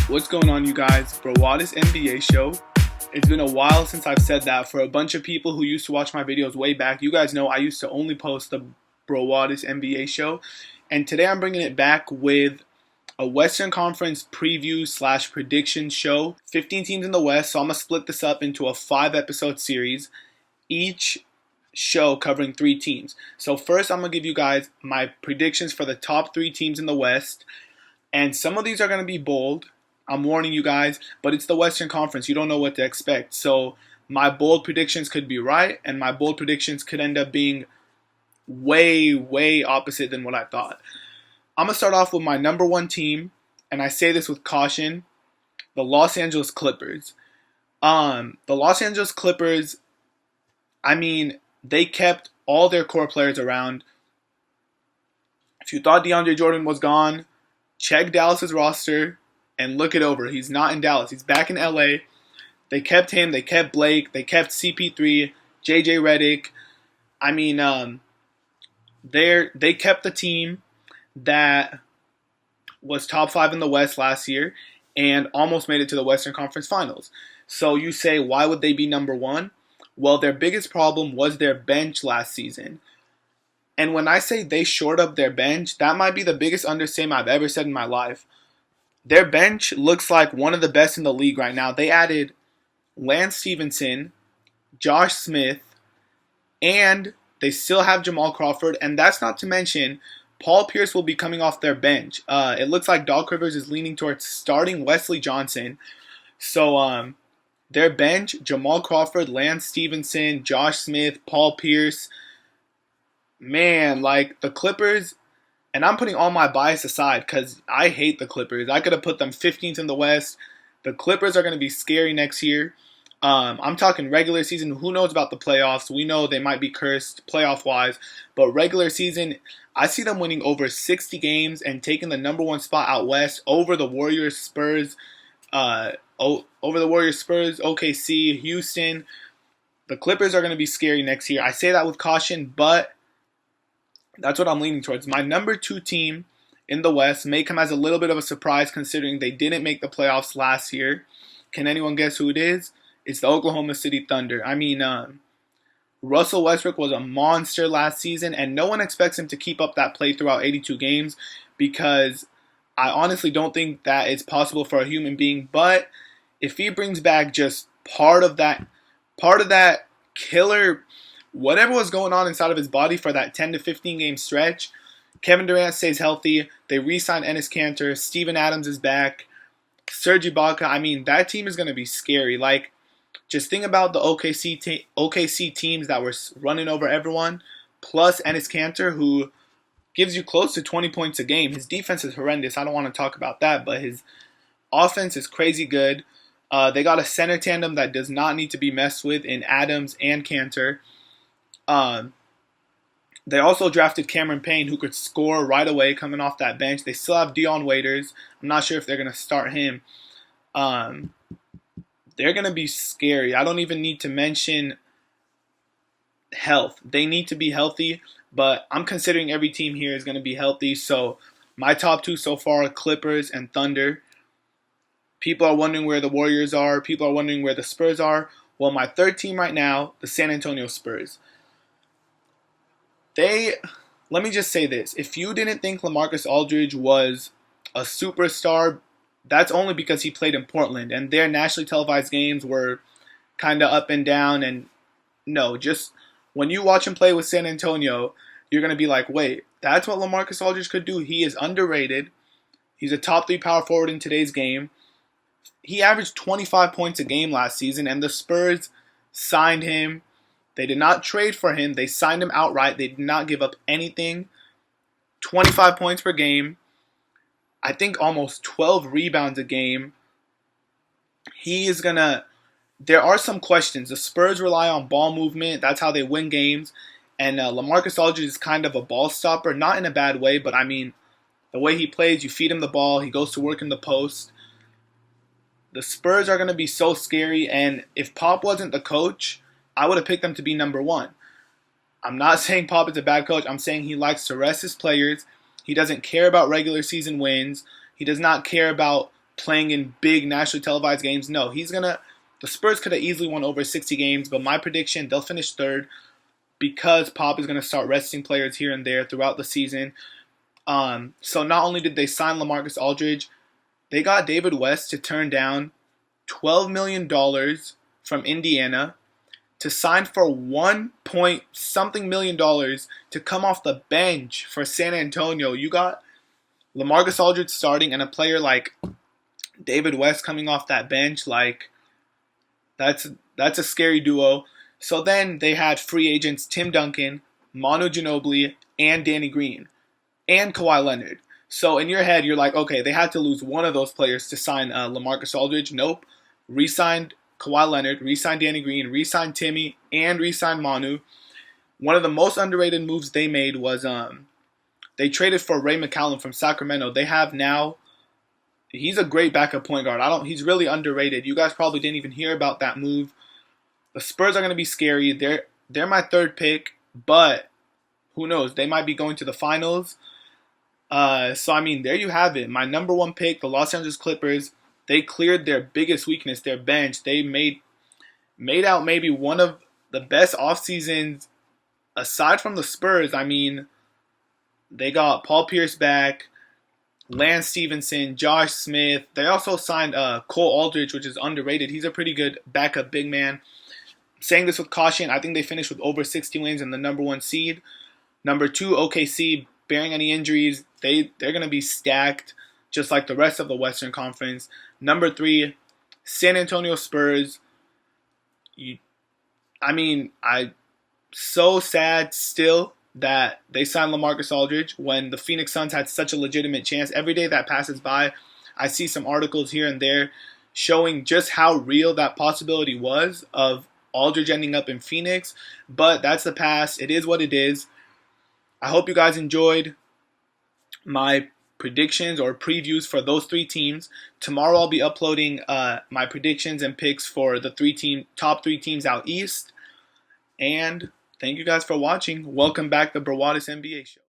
What's going on, you guys? Brawadis NBA show. It's been a while since I've said that. For a bunch of people who used to watch my videos way back, you guys know I used to only post the Brawadis NBA show. And today I'm bringing it back with a Western Conference preview slash prediction show. 15 teams in the West, so I'm going to split this up into a 5-episode series. Each show covering 3 teams. So first I'm going to give you guys my predictions for the top 3 teams in the West. And some of these are going to be bold. I'm warning you guys, but it's the Western Conference. You don't know what to expect. So my bold predictions could be right, and my bold predictions could end up being way, way opposite than what I thought. I'm going to start off with my number 1 team, and I say this with caution, the Los Angeles Clippers. The Los Angeles Clippers, I mean, they kept all their core players around. If you thought DeAndre Jordan was gone, check Dallas's roster and look it over. He's not in Dallas. He's back in LA. They kept him. They kept Blake. They kept CP3, JJ Redick. I mean, they kept the team that was top 5 in the West last year and almost made it to the Western Conference Finals. So you say, why would they be number 1? Well, their biggest problem was their bench last season. And when I say they shored up their bench, that might be the biggest understatement I've ever said in my life. Their bench looks like one of the best in the league right now. They added Lance Stevenson, Josh Smith, and they still have Jamal Crawford. And that's not to mention, Paul Pierce will be coming off their bench. It looks like Doc Rivers is leaning towards starting Wesley Johnson. So their bench, Jamal Crawford, Lance Stevenson, Josh Smith, Paul Pierce. Man, like the Clippers, and I'm putting all my bias aside because I hate the Clippers. I could have put them 15th in the West. The Clippers are going to be scary next year. I'm talking regular season. Who knows about the playoffs? We know they might be cursed playoff-wise. But regular season, I see them winning over 60 games and taking the number 1 spot out West over the Warriors, Spurs, OKC, Houston. The Clippers are going to be scary next year. I say that with caution, but that's what I'm leaning towards. My number 2 team in the West may come as a little bit of a surprise considering they didn't make the playoffs last year. Can anyone guess who it is? It's the Oklahoma City Thunder. I mean, Russell Westbrook was a monster last season, and no one expects him to keep up that play throughout 82 games because I honestly don't think that it's possible for a human being. But if he brings back just part of that killer, whatever was going on inside of his body for that 10 to 15 game stretch, Kevin Durant stays healthy. They re-signed Enes Kanter. Steven Adams is back. Serge Ibaka. I mean, that team is going to be scary. Like, just think about the OKC teams that were running over everyone, plus Enes Kanter, who gives you close to 20 points a game. His defense is horrendous. I don't want to talk about that, but his offense is crazy good. They got a center tandem that does not need to be messed with in Adams and Kanter. They also drafted Cameron Payne, who could score right away coming off that bench. They still have Dion Waiters. I'm not sure if they're going to start him. They're going to be scary. I don't even need to mention health. They need to be healthy, but I'm considering every team here is going to be healthy. So my top 2 so far are Clippers and Thunder. People are wondering where the Warriors are. People are wondering where the Spurs are. Well, my 3rd team right now, the San Antonio Spurs. Let me just say this. If you didn't think LaMarcus Aldridge was a superstar, that's only because he played in Portland. And their nationally televised games were kind of up and down. And no, just when you watch him play with San Antonio, you're going to be like, wait, that's what LaMarcus Aldridge could do? He is underrated. He's a top 3 power forward in today's game. He averaged 25 points a game last season, and the Spurs signed him. They did not trade for him. They signed him outright. They did not give up anything. 25 points per game. I think almost 12 rebounds a game. There are some questions. The Spurs rely on ball movement. That's how they win games. And LaMarcus Aldridge is kind of a ball stopper. Not in a bad way, but I mean, the way he plays, you feed him the ball. He goes to work in the post. The Spurs are going to be so scary. And if Pop wasn't the coach, I would have picked them to be number 1. I'm not saying Pop is a bad coach. I'm saying he likes to rest his players. He doesn't care about regular season wins. He does not care about playing in big nationally televised games. No, the Spurs could have easily won over 60 games, but my prediction, they'll finish third because Pop is going to start resting players here and there throughout the season. So not only did they sign LaMarcus Aldridge, they got David West to turn down $12 million from Indiana to sign for 1 point something million dollars to come off the bench for San Antonio. You got LaMarcus Aldridge starting and a player like David West coming off that bench. Like, that's a scary duo. So then they had free agents Tim Duncan, Manu Ginobili, and Danny Green, and Kawhi Leonard. So in your head, you're like, okay, they had to lose one of those players to sign LaMarcus Aldridge. Nope. Re-signed Kawhi Leonard, re-signed Danny Green, re-signed Timmy, and re-signed Manu. One of the most underrated moves they made was they traded for Ray McCallum from Sacramento. They have now, he's a great backup point guard. He's really underrated. You guys probably didn't even hear about that move. The Spurs are going to be scary. They're my third pick, but who knows? They might be going to the finals. So, I mean, there you have it. My number one pick, the Los Angeles Clippers, they cleared their biggest weakness, their bench. They made out maybe one of the best off seasons aside from the Spurs. I mean, they got Paul Pierce back, Lance Stevenson, Josh Smith. They also signed Cole Aldridge, which is underrated. He's a pretty good backup big man. Saying this with caution, I think they finished with over 60 wins and the number one seed. Number two, OKC, bearing any injuries, they're going to be stacked just like the rest of the Western Conference. Number three, San Antonio Spurs. I'm so sad still that they signed LaMarcus Aldridge when the Phoenix Suns had such a legitimate chance. Every day that passes by, I see some articles here and there showing just how real that possibility was of Aldridge ending up in Phoenix. But that's the past. It is what it is. I hope you guys enjoyed my predictions or previews for those three teams. Tomorrow I'll be uploading my predictions and picks for the top three teams out east. And thank you guys for watching. Welcome back to Brawadis NBA Show.